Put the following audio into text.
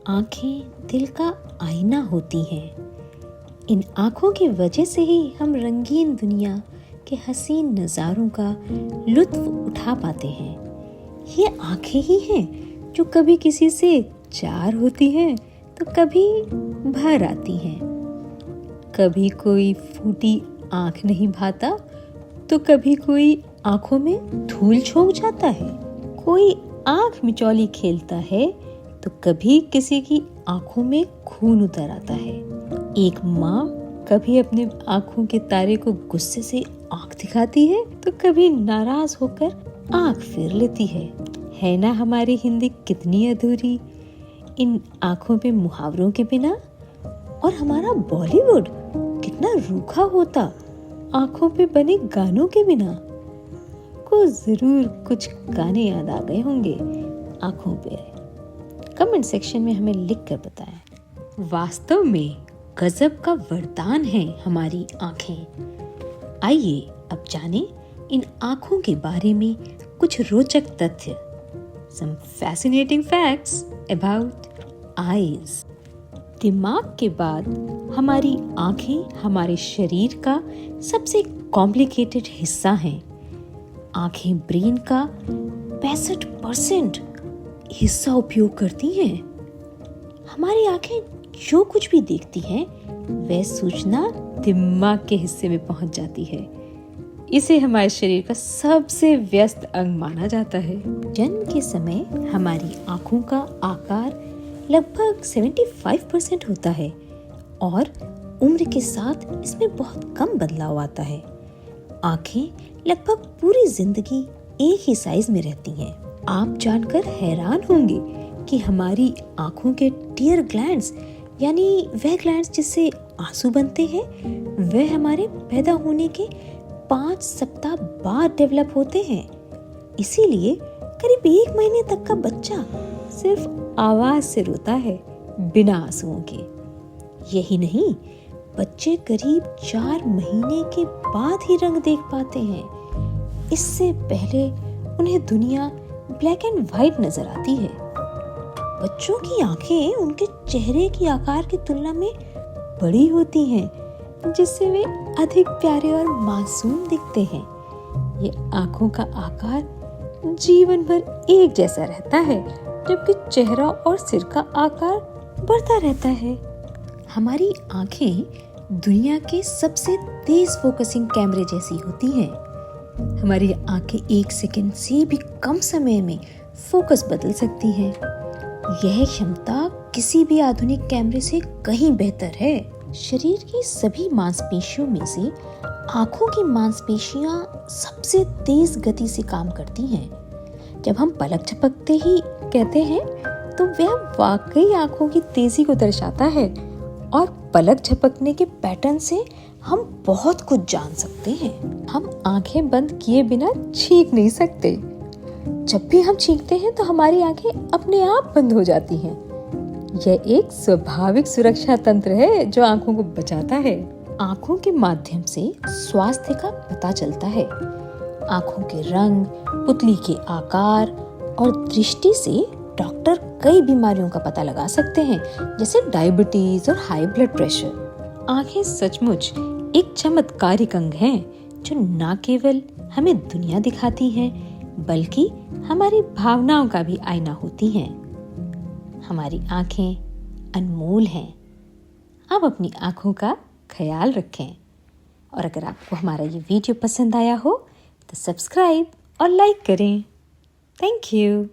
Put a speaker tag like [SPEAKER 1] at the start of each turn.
[SPEAKER 1] आँखें दिल का आईना होती हैं। इन आँखों की वजह से ही हम रंगीन दुनिया के हसीन नज़ारों का लुत्फ़ उठा पाते हैं। ये आँखें ही हैं जो कभी किसी से चार होती हैं तो कभी भर आती हैं। कभी कोई फूटी आँख नहीं भाता तो कभी कोई आँखों में धूल झोंक जाता है। कोई आँख मिचौली खेलता है तो कभी किसी की आँखों में खून उतर आता है। एक माँ कभी अपने आँखों के तारे को गुस्से से आँख दिखाती है तो कभी नाराज होकर आँख फेर लेती है ना हमारी हिंदी कितनी अधूरी इन आँखों पे मुहावरों के बिना। और हमारा बॉलीवुड कितना रूखा होता आँखों पे बने गानों के बिना। को जरूर कुछ गाने याद आ गए होंगे आँखों पे। कमेंट सेक्शन में हमें लिख कर बताएं। वास्तव में गजब का वरदान है हमारी आँखें। आइए अब जानें इन आँखों के बारे में कुछ रोचक तथ्य। Some fascinating facts about eyes। दिमाग के बाद हमारी आँखें हमारे शरीर का सबसे कॉम्प्लिकेटेड हिस्सा हैं। आँखें ब्रेन का 65% हिस्सा उपयोग करती हैं। हमारी आँखें जो कुछ भी देखती हैं वह सूचना दिमाग के हिस्से में पहुंच जाती है। इसे हमारे शरीर का सबसे व्यस्त अंग माना जाता है। जन्म के समय हमारी आँखों का आकार लगभग 75% होता है और उम्र के साथ इसमें बहुत कम बदलाव आता है। आँखें लगभग पूरी जिंदगी एक ही साइज में रहती हैं। आप जानकर हैरान होंगे कि हमारी आँखों के टीयर ग्लैंड्स यानी वह ग्लैंड्स जिससे आंसू बनते हैं वह हमारे पैदा होने के 5 सप्ताह बाद डेवलप होते हैं। इसीलिए करीब 1 महीने तक का बच्चा सिर्फ आवाज से रोता है बिना आंसुओं के। यही नहीं, बच्चे करीब 4 महीने के बाद ही रंग देख पाते हैं। इससे पहले उन्हें दुनिया ब्लैक एंड व्हाइट नजर आती है। बच्चों की आंखें उनके चेहरे की आकार की तुलना में बड़ी होती हैं, जिससे वे अधिक प्यारे और मासूम दिखते हैं। ये आंखों का आकार जीवन भर एक जैसा रहता है, जबकि चेहरा और सिर का आकार बढ़ता रहता है। हमारी आंखें दुनिया के सबसे तेज फोकसिंग कैमरे जैसी होती हैं। हमारी आंखें 1 सेकंड से भी कम समय में फोकस बदल सकती हैं। यह क्षमता किसी भी आधुनिक कैमरे से कहीं बेहतर है। शरीर की सभी मांसपेशियों में से आंखों की मांसपेशियां सबसे तेज गति से काम करती हैं। जब हम पलक झपकते ही कहते हैं तो वह वाकई आंखों की तेजी को दर्शाता है और पलक झपकने के पैटर्न से हम बहुत कुछ जान सकते हैं। हम आंखें बंद किए बिना छींक नहीं सकते। जब भी हम छींकते हैं तो हमारी आंखें अपने आप बंद हो जाती हैं। यह एक स्वाभाविक सुरक्षा तंत्र है जो आंखों को बचाता है। आंखों के माध्यम से स्वास्थ्य का पता चलता है। आंखों के रंग, पुतली के आकार और दृष्टि से डॉक्टर कई बीमारियों का पता लगा सकते हैं, जैसे डायबिटीज और हाई ब्लड प्रेशर। आंखें सचमुच एक चमत्कारिक अंग हैं जो न केवल हमें दुनिया दिखाती हैं बल्कि हमारी भावनाओं का भी आईना होती हैं। हमारी आंखें अनमोल हैं। आप अपनी आंखों का ख्याल रखें। और अगर आपको हमारा ये वीडियो पसंद आया हो तो सब्सक्राइब और लाइक करें। Thank you.